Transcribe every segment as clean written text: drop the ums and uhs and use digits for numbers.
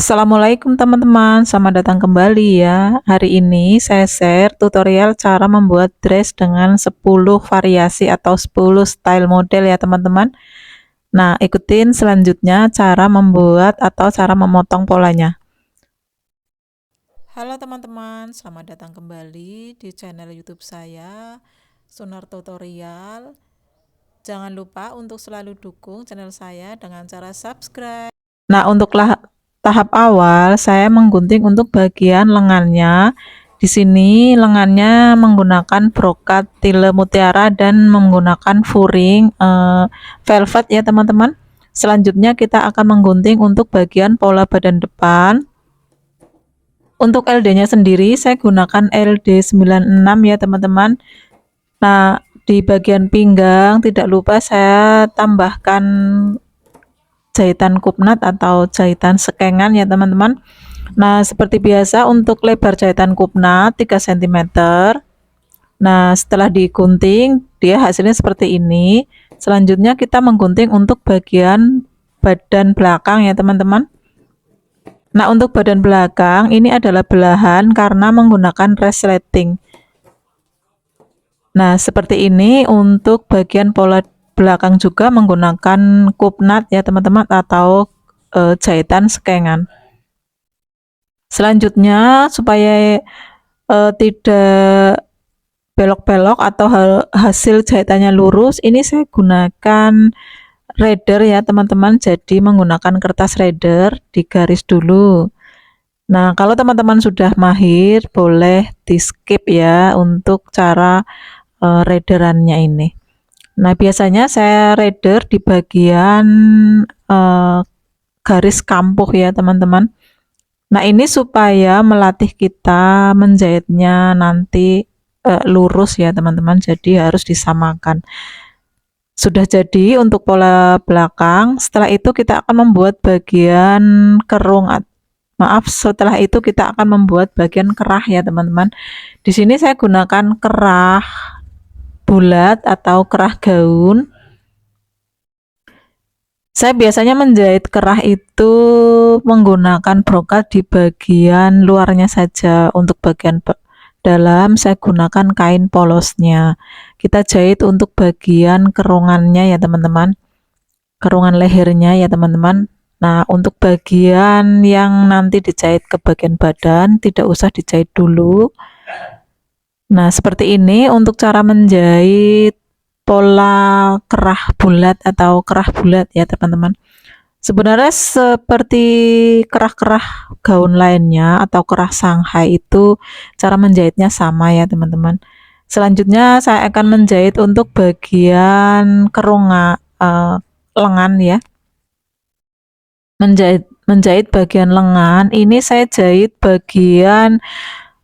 Assalamualaikum teman-teman, selamat datang kembali ya. Hari ini saya share tutorial cara membuat dress dengan 10 variasi atau 10 style model ya teman-teman. Nah, ikutin selanjutnya cara membuat atau cara memotong polanya. Halo teman-teman, selamat datang kembali di channel YouTube saya, Sunar Tutorial. Jangan lupa untuk selalu dukung channel saya dengan cara subscribe. Nah, untuk tahap awal saya menggunting untuk bagian lengannya. Di sini lengannya menggunakan brokat tile mutiara dan menggunakan furing velvet ya teman-teman. Selanjutnya kita akan menggunting untuk bagian pola badan depan. Untuk LD-nya sendiri saya gunakan LD 96 ya teman-teman. Nah, di bagian pinggang tidak lupa saya tambahkan jahitan kupnat atau jahitan sekengan ya teman-teman. Nah, seperti biasa untuk lebar jahitan kupnat 3 cm. Nah, setelah digunting dia hasilnya seperti ini. Selanjutnya kita menggunting untuk bagian badan belakang ya teman-teman. Nah, untuk badan belakang ini adalah belahan karena menggunakan resleting. Nah, seperti ini untuk bagian pola belakang juga menggunakan kupnat ya teman-teman atau jahitan sekengan. Selanjutnya supaya tidak belok-belok atau hasil jahitannya lurus, ini saya gunakan rider ya teman-teman. Jadi menggunakan kertas rider digaris dulu. Nah, kalau teman-teman sudah mahir boleh di skip ya untuk cara riderannya ini. Nah, biasanya saya rider di bagian garis kampuh ya teman-teman. Nah, ini supaya melatih kita menjahitnya nanti lurus ya teman-teman, jadi harus disamakan. Sudah jadi untuk pola belakang. Setelah itu kita akan membuat bagian kerung, setelah itu kita akan membuat bagian kerah ya teman-teman. Di sini saya gunakan kerah bulat atau kerah gaun. Saya biasanya menjahit kerah itu menggunakan brokat di bagian luarnya saja. Untuk bagian dalam saya gunakan kain polosnya. Kita jahit untuk bagian kerungannya ya teman-teman, kerungan lehernya ya teman-teman. Nah, untuk bagian yang nanti dijahit ke bagian badan tidak usah dijahit dulu. Nah, seperti ini untuk cara menjahit pola kerah bulat atau kerah bulat ya teman-teman. Sebenarnya seperti kerah-kerah gaun lainnya atau kerah Shanghai itu cara menjahitnya sama ya teman-teman. Selanjutnya saya akan menjahit untuk bagian kerungan lengan ya. Menjahit bagian lengan ini saya jahit bagian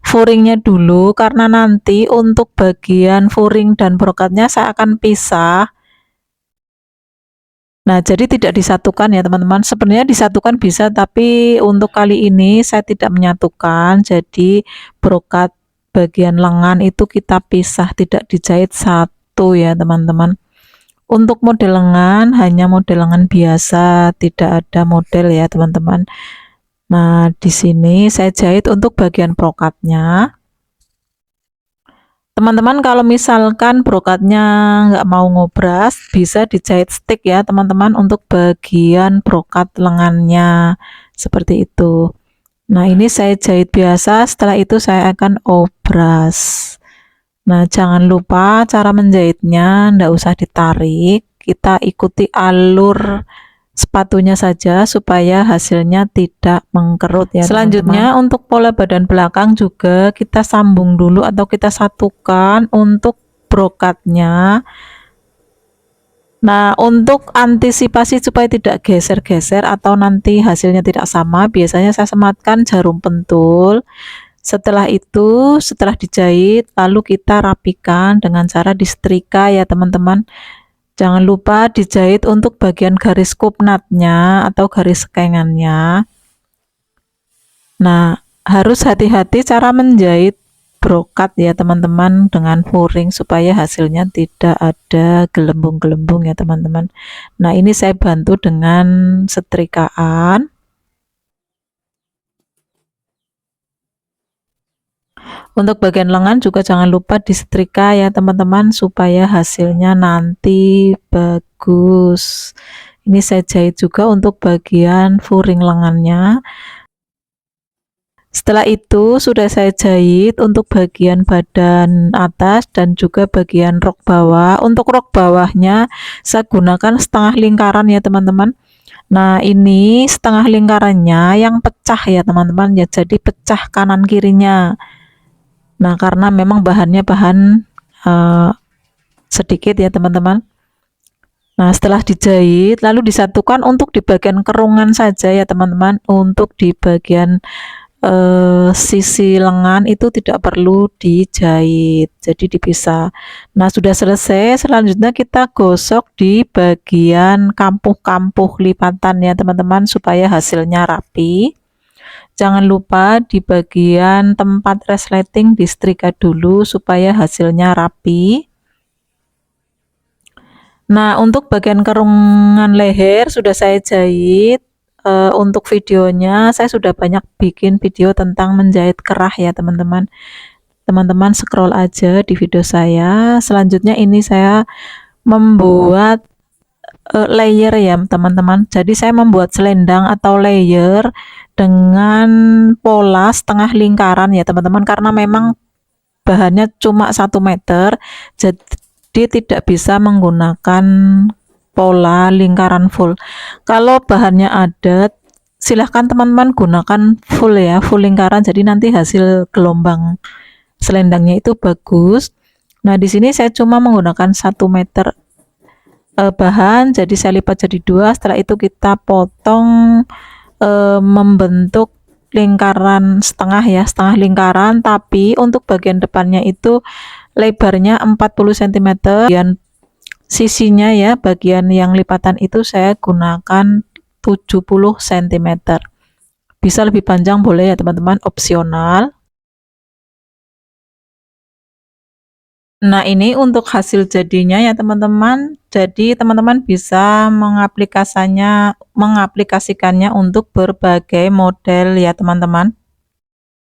furingnya dulu karena nanti untuk bagian furing dan brokatnya saya akan pisah. Nah, jadi tidak disatukan ya teman-teman. Sebenarnya disatukan bisa, tapi untuk kali ini saya tidak menyatukan. Jadi brokat bagian lengan itu kita pisah, tidak dijahit satu ya teman-teman. Untuk model lengan hanya model lengan biasa, tidak ada model ya teman-teman. Nah, di sini saya jahit untuk bagian brokatnya. Teman-teman kalau misalkan brokatnya nggak mau ngobras, bisa dijahit stick ya teman-teman untuk bagian brokat lengannya, seperti itu. Nah, ini saya jahit biasa, setelah itu saya akan obras. Nah, jangan lupa cara menjahitnya, nggak usah ditarik, kita ikuti alur sepatunya saja supaya hasilnya tidak mengkerut ya. Selanjutnya teman-teman, untuk pola badan belakang juga kita sambung dulu atau kita satukan untuk brokatnya. Nah, untuk antisipasi supaya tidak geser-geser atau nanti hasilnya tidak sama, biasanya saya sematkan jarum pentul. Setelah itu, setelah dijahit, lalu kita rapikan dengan cara disetrika ya teman-teman. Jangan lupa dijahit untuk bagian garis kupnatnya atau garis sekengannya. Nah, harus hati-hati cara menjahit brokat ya teman-teman dengan furing supaya hasilnya tidak ada gelembung-gelembung ya teman-teman. Nah, ini saya bantu dengan setrikaan. Untuk bagian lengan juga jangan lupa disetrika ya teman-teman, supaya hasilnya nanti bagus. Ini saya jahit juga untuk bagian furing lengannya. Setelah itu sudah saya jahit untuk bagian badan atas dan juga bagian rok bawah. Untuk rok bawahnya saya gunakan setengah lingkaran ya teman-teman. Nah, ini setengah lingkarannya yang pecah ya teman-teman ya, jadi pecah kanan kirinya. Nah, karena memang bahannya bahan sedikit ya teman-teman. Nah, setelah dijahit lalu disatukan untuk di bagian kerungan saja ya teman-teman. Untuk di bagian sisi lengan itu tidak perlu dijahit, jadi dipisah. Nah, sudah selesai. Selanjutnya kita gosok di bagian kampuh-kampuh lipatan ya teman-teman, supaya hasilnya rapi. Jangan lupa di bagian tempat resleting disetrika dulu supaya hasilnya rapi. Nah, untuk bagian kerungan leher sudah saya jahit. Untuk videonya saya sudah banyak bikin video tentang menjahit kerah ya teman-teman. Teman-teman scroll aja di video saya. Selanjutnya ini saya membuat layer ya teman-teman. Jadi saya membuat selendang atau layer dengan pola setengah lingkaran ya teman-teman, karena memang bahannya cuma 1 meter, jadi tidak bisa menggunakan pola lingkaran full. Kalau bahannya ada, silahkan teman-teman gunakan full ya, full lingkaran, jadi nanti hasil gelombang selendangnya itu bagus. Nah, di sini saya cuma menggunakan 1 meter bahan, jadi saya lipat jadi 2. Setelah itu kita potong membentuk lingkaran setengah ya, setengah lingkaran, tapi untuk bagian depannya itu lebarnya 40 cm, bagian sisinya ya, bagian yang lipatan itu saya gunakan 70 cm. Bisa lebih panjang boleh ya teman-teman, opsional. Nah, ini untuk hasil jadinya ya teman-teman. Jadi teman-teman bisa mengaplikasikannya untuk berbagai model ya teman-teman.